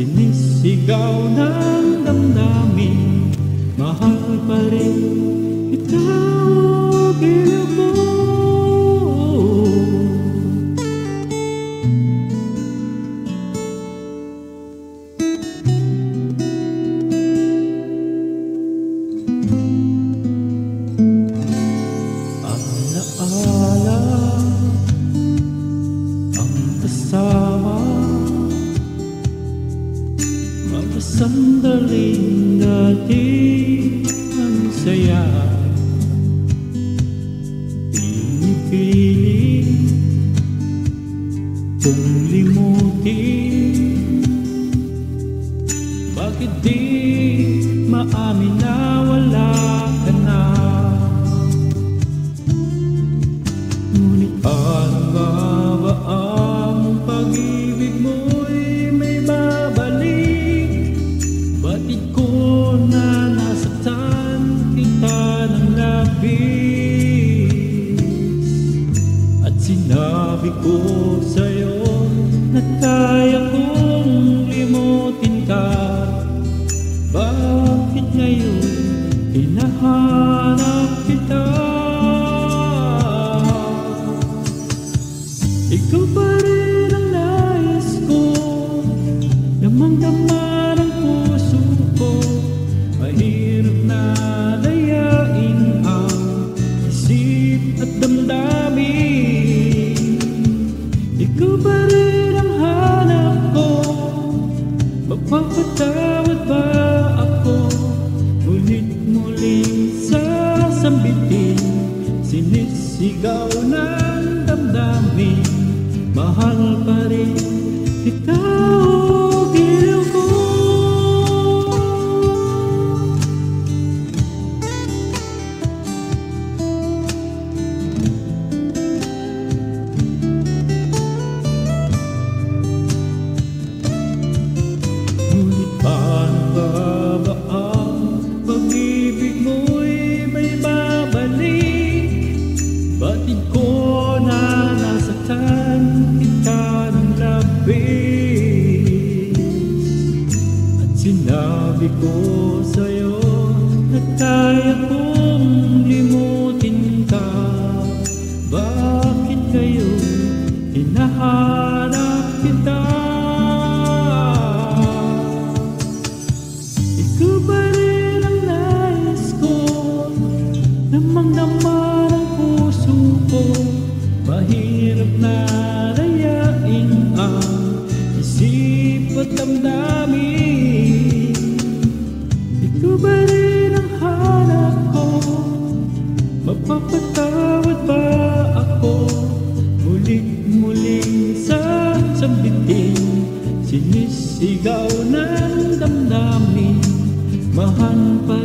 sinisigaw ng damdamin. Mahal pa rin kita, giliw mo. Alaala ang kasama, mga sandaling dating ang saya. Pinipiling kung limutin, bakit di maamin na wala ka na? Ngunit paano nga ba ang pag-ibig mo'y may babalik? Batid ko na nasaktan kita ng labis, at sinabi ko sa'yo na kaya kong limutin ka. Bakit ngayon hinahanap kita? Ikaw pa rin ang nais ko, damang-dama ng puso ko. Mahirap na layain ang isip at damdamin. Ikaw pa rin ang hanap ko, magpapatawad ba ako? Mulit-muling sasambitin, sinisigaw ng damdamin. Mahal pa rin kita, giliw ko. Ngunit paano ba ang pag-ibig mo'y may babalik? Batid ko na nasaktan kita ng labis, at sinabi ko sa'yo na kaya kong limutin ka. Bakit kayo hinahanap kita? Ikaw pa rin ang nais ko, damang-dama ng puso ko. Mahirap na layain ang isip at damdamin. Ikaw ba rin ang hanap ko, mapapatawad ba ako? Mulit-muling sasambitin, sinisigaw ng damdamin. Mahal pa